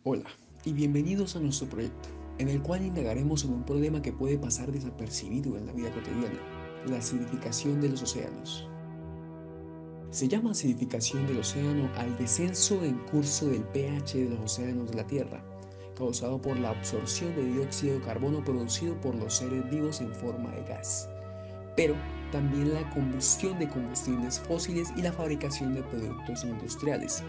Hola y bienvenidos a nuestro proyecto, en el cual indagaremos sobre un problema que puede pasar desapercibido en la vida cotidiana, la acidificación de los océanos. Se llama acidificación del océano al descenso en curso del pH de los océanos de la Tierra, causado por la absorción de dióxido de carbono producido por los seres vivos en forma de gas, pero también la combustión de combustibles fósiles y la fabricación de productos industriales.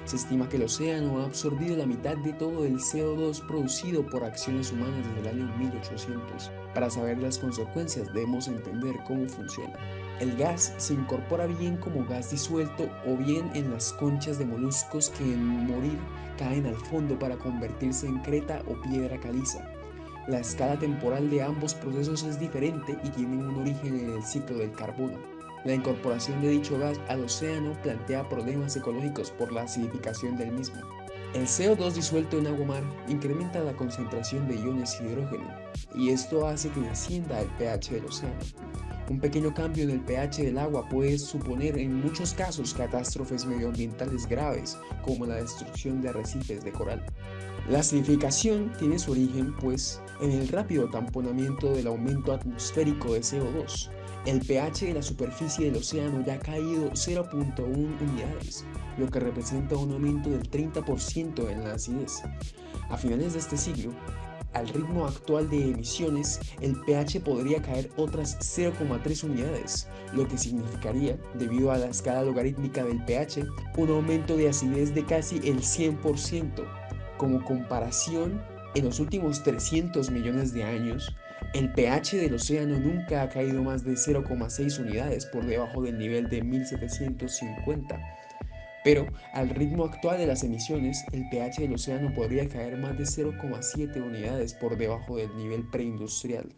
Se estima que el océano ha absorbido la mitad de todo el CO2 producido por acciones humanas desde el año 1800. Para saber las consecuencias debemos entender cómo funciona. El gas se incorpora bien como gas disuelto o bien en las conchas de moluscos que en morir caen al fondo para convertirse en creta o piedra caliza. La escala temporal de ambos procesos es diferente y tienen un origen en el ciclo del carbono. La incorporación de dicho gas al océano plantea problemas ecológicos por la acidificación del mismo. El CO2 disuelto en agua mar incrementa la concentración de iones hidrógeno y esto hace que descienda el pH del océano. Un pequeño cambio en el pH del agua puede suponer en muchos casos catástrofes medioambientales graves, como la destrucción de arrecifes de coral. La acidificación tiene su origen, pues, en el rápido tamponamiento del aumento atmosférico de CO2. El pH de la superficie del océano ya ha caído 0.1 unidades, lo que representa un aumento del 30% en la acidez. A finales de este siglo, al ritmo actual de emisiones, el pH podría caer otras 0,3 unidades, lo que significaría, debido a la escala logarítmica del pH, un aumento de acidez de casi el 100%. Como comparación, en los últimos 300 millones de años, el pH del océano nunca ha caído más de 0,6 unidades por debajo del nivel de 1750. Pero al ritmo actual de las emisiones, el pH del océano podría caer más de 0,7 unidades por debajo del nivel preindustrial.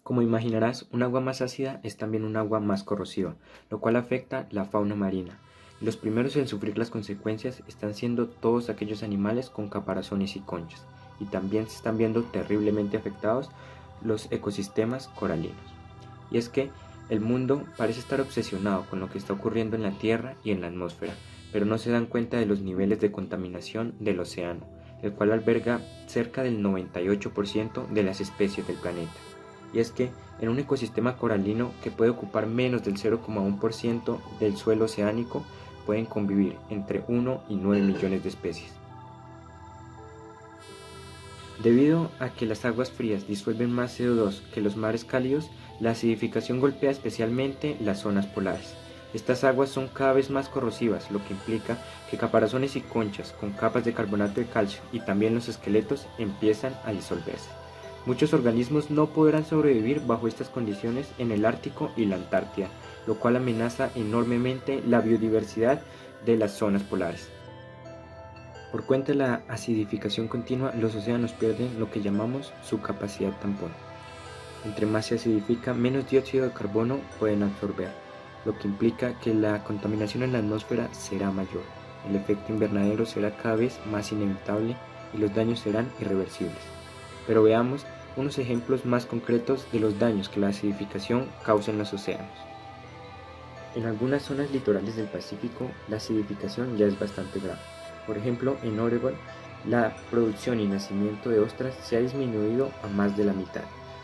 Como imaginarás, un agua más ácida es también un agua más corrosiva, lo cual afecta la fauna marina. Y los primeros en sufrir las consecuencias están siendo todos aquellos animales con caparazones y conchas, y también se están viendo terriblemente afectados los ecosistemas coralinos. Y es que el mundo parece estar obsesionado con lo que está ocurriendo en la Tierra y en la atmósfera, pero no se dan cuenta de los niveles de contaminación del océano, el cual alberga cerca del 98% de las especies del planeta. Y es que en un ecosistema coralino que puede ocupar menos del 0,1% del suelo oceánico, pueden convivir entre 1 y 9 millones de especies. Debido a que las aguas frías disuelven más CO2 que los mares cálidos, la acidificación golpea especialmente las zonas polares. Estas aguas son cada vez más corrosivas, lo que implica que caparazones y conchas con capas de carbonato de calcio y también los esqueletos empiezan a disolverse. Muchos organismos no podrán sobrevivir bajo estas condiciones en el Ártico y la Antártida, lo cual amenaza enormemente la biodiversidad de las zonas polares. Por cuenta de la acidificación continua, los océanos pierden lo que llamamos su capacidad tampón. Entre más se acidifica, menos dióxido de carbono pueden absorber, lo que implica que la contaminación en la atmósfera será mayor, el efecto invernadero será cada vez más inevitable y los daños serán irreversibles. Pero veamos unos ejemplos más concretos de los daños que la acidificación causa en los océanos. En algunas zonas litorales del Pacífico, la acidificación ya es bastante grave. Por ejemplo, en Oregon, la producción y nacimiento de ostras se ha disminuido a más de la mitad,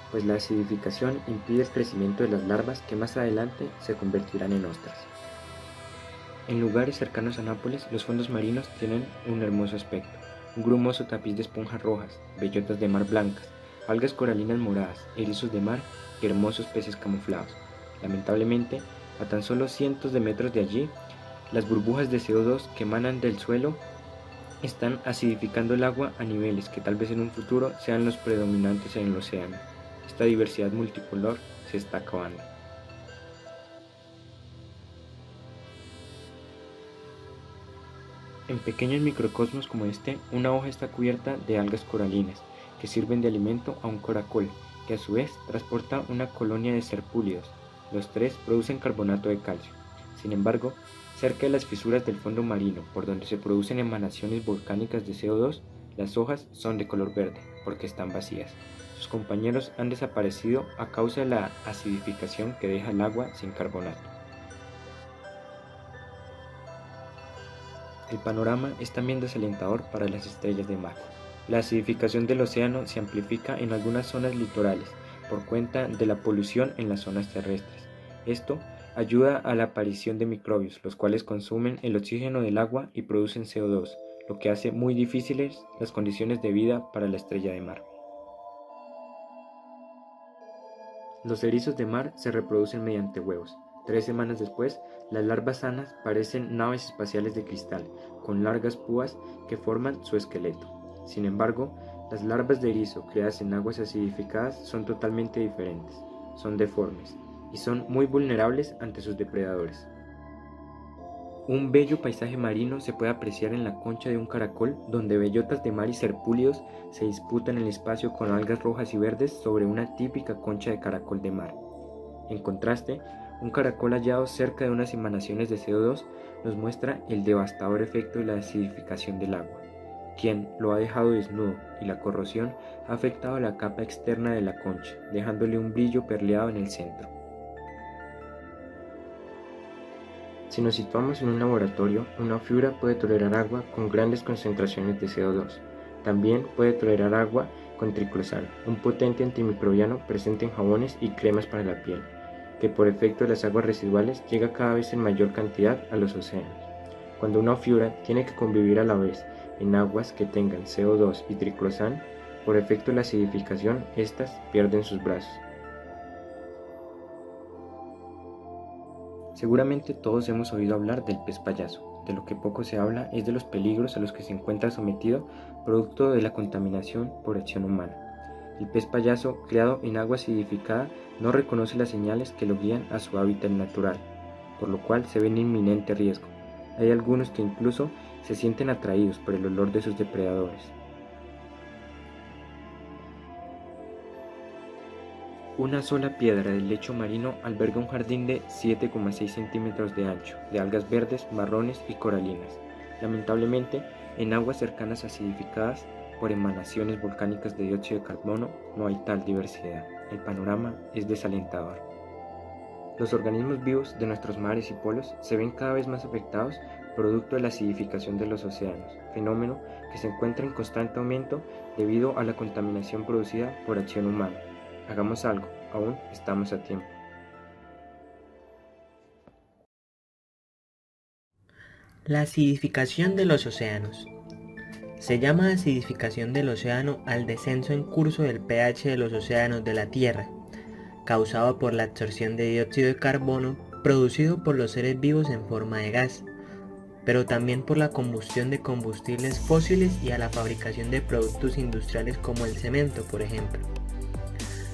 pues la acidificación impide el crecimiento de las larvas que más adelante se convertirán en ostras. En lugares cercanos a Nápoles, los fondos marinos tienen un hermoso aspecto, un grumoso tapiz de esponjas rojas, bellotas de mar blancas, algas coralinas moradas, erizos de mar y hermosos peces camuflados. Lamentablemente, a tan solo cientos de metros de allí, las burbujas de CO2 que emanan del suelo están acidificando el agua a niveles que tal vez en un futuro sean los predominantes en el océano. Esta diversidad multicolor se está acabando. En pequeños microcosmos como este, una hoja está cubierta de algas coralinas, que sirven de alimento a un caracol, que a su vez transporta una colonia de serpúlidos. Los tres producen carbonato de calcio. Sin embargo, cerca de las fisuras del fondo marino, por donde se producen emanaciones volcánicas de CO2, las hojas son de color verde, porque están vacías. Sus compañeros han desaparecido a causa de la acidificación que deja el agua sin carbonato. El panorama es también desalentador para las estrellas de mar. La acidificación del océano se amplifica en algunas zonas litorales por cuenta de la polución en las zonas terrestres. Esto ayuda a la aparición de microbios, los cuales consumen el oxígeno del agua y producen CO2, lo que hace muy difíciles las condiciones de vida para la estrella de mar. Los erizos de mar se reproducen mediante huevos. 3 semanas después, las larvas sanas parecen naves espaciales de cristal, con largas púas que forman su esqueleto. Sin embargo, las larvas de erizo creadas en aguas acidificadas son totalmente diferentes, son deformes y son muy vulnerables ante sus depredadores. Un bello paisaje marino se puede apreciar en la concha de un caracol, donde bellotas de mar y serpúlidos se disputan el espacio con algas rojas y verdes sobre una típica concha de caracol de mar. En contraste, un caracol hallado cerca de unas emanaciones de CO2 nos muestra el devastador efecto de la acidificación del agua, quien lo ha dejado desnudo, y la corrosión ha afectado la capa externa de la concha, dejándole un brillo perleado en el centro. Si nos situamos en un laboratorio, una ofiura puede tolerar agua con grandes concentraciones de CO2. También puede tolerar agua con triclosan, un potente antimicrobiano presente en jabones y cremas para la piel, que por efecto de las aguas residuales llega cada vez en mayor cantidad a los océanos. Cuando una ofiura tiene que convivir a la vez en aguas que tengan CO2 y triclosan, por efecto de la acidificación, estas pierden sus brazos. Seguramente todos hemos oído hablar del pez payaso. De lo que poco se habla es de los peligros a los que se encuentra sometido producto de la contaminación por acción humana. El pez payaso, criado en agua acidificada, no reconoce las señales que lo guían a su hábitat natural, por lo cual se ve en inminente riesgo. Hay algunos que incluso se sienten atraídos por el olor de sus depredadores. Una sola piedra del lecho marino alberga un jardín de 7,6 centímetros de ancho, de algas verdes, marrones y coralinas. Lamentablemente, en aguas cercanas acidificadas por emanaciones volcánicas de dióxido de carbono no hay tal diversidad. El panorama es desalentador. Los organismos vivos de nuestros mares y polos se ven cada vez más afectados producto de la acidificación de los océanos, fenómeno que se encuentra en constante aumento debido a la contaminación producida por acción humana. Hagamos algo, aún estamos a tiempo. La acidificación de los océanos. Se llama acidificación del océano al descenso en curso del pH de los océanos de la Tierra, causado por la absorción de dióxido de carbono producido por los seres vivos en forma de gas, pero también por la combustión de combustibles fósiles y a la fabricación de productos industriales como el cemento, por ejemplo.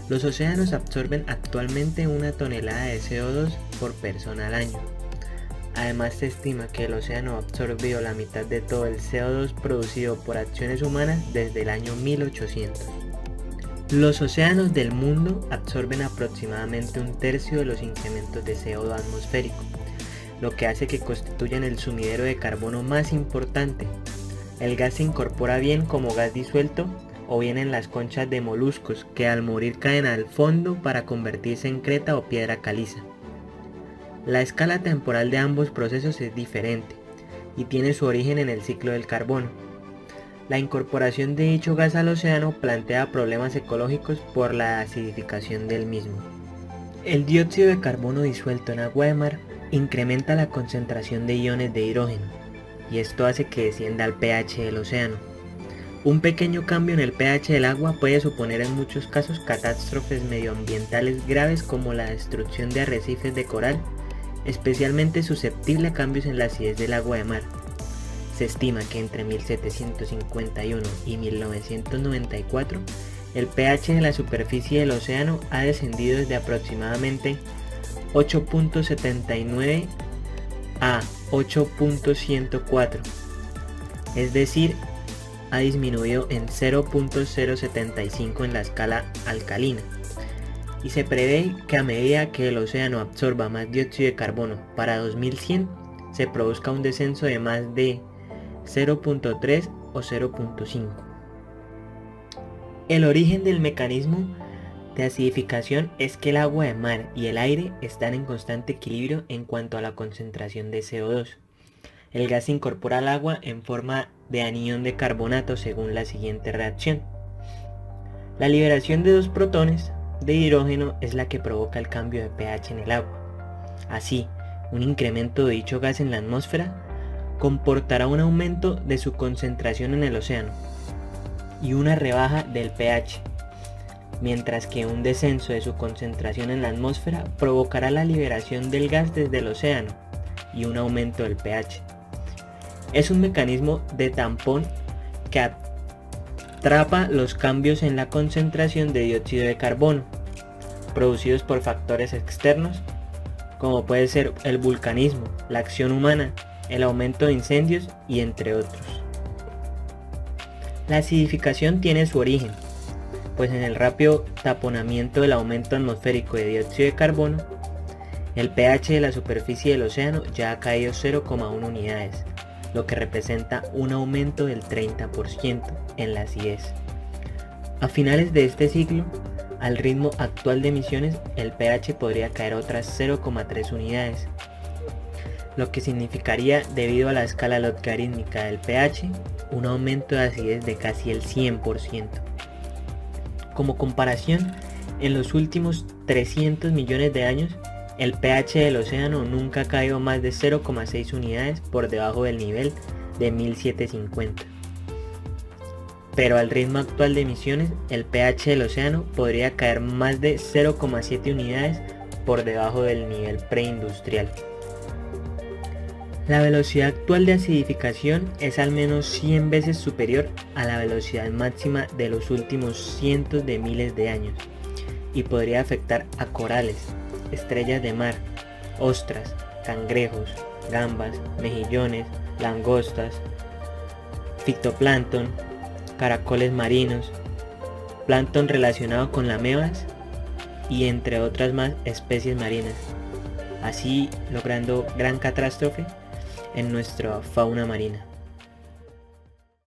Los océanos absorben actualmente 1 tonelada de CO2 por persona al año. Además, se estima que el océano ha absorbido la mitad de todo el CO2 producido por acciones humanas desde el año 1800. Los océanos del mundo absorben aproximadamente 1/3 de los incrementos de CO2 atmosférico, lo que hace que constituyan el sumidero de carbono más importante. El gas se incorpora bien como gas disuelto o bien en las conchas de moluscos que al morir caen al fondo para convertirse en creta o piedra caliza. La escala temporal de ambos procesos es diferente y tiene su origen en el ciclo del carbono. La incorporación de dicho gas al océano plantea problemas ecológicos por la acidificación del mismo. El dióxido de carbono disuelto en agua de mar incrementa la concentración de iones de hidrógeno y esto hace que descienda al pH del océano. Un pequeño cambio en el pH del agua puede suponer en muchos casos catástrofes medioambientales graves como la destrucción de arrecifes de coral, especialmente susceptible a cambios en la acidez del agua de mar. Se estima que entre 1751 y 1994 el pH de la superficie del océano ha descendido desde aproximadamente 8.79 a 8.104, es decir, ha disminuido en 0.075 en la escala alcalina, y se prevé que a medida que el océano absorba más dióxido de carbono para 2100 se produzca un descenso de más de 0.3 o 0.5. El origen del mecanismo de acidificación es que el agua de mar y el aire están en constante equilibrio en cuanto a la concentración de CO2. el gas se incorpora al agua en forma de anión de carbonato según la siguiente reacción. La liberación de 2 protones de hidrógeno es la que provoca el cambio de pH en el agua. Así, un incremento de dicho gas en la atmósfera comportará un aumento de su concentración en el océano y una rebaja del pH, mientras que un descenso de su concentración en la atmósfera provocará la liberación del gas desde el océano y un aumento del pH. Es un mecanismo de tampón que atrapa los cambios en la concentración de dióxido de carbono producidos por factores externos, como puede ser el vulcanismo, la acción humana, el aumento de incendios y entre otros. La acidificación tiene su origen, pues en el rápido taponamiento del aumento atmosférico de dióxido de carbono, el pH de la superficie del océano ya ha caído 0,1 unidades, lo que representa un aumento del 30% en la acidez. A finales de este ciclo, al ritmo actual de emisiones, el pH podría caer otras 0,3 unidades, lo que significaría, debido a la escala logarítmica del pH, un aumento de acidez de casi el 100%. Como comparación, en los últimos 300 millones de años, el pH del océano nunca ha caído más de 0,6 unidades por debajo del nivel de 1750. Pero al ritmo actual de emisiones, el pH del océano podría caer más de 0,7 unidades por debajo del nivel preindustrial. La velocidad actual de acidificación es al menos 100 veces superior a la velocidad máxima de los últimos cientos de miles de años y podría afectar a corales, estrellas de mar, ostras, cangrejos, gambas, mejillones, langostas, fitoplancton, caracoles marinos, plancton relacionado con las amebas y entre otras más especies marinas, así logrando gran catástrofe en nuestra fauna marina.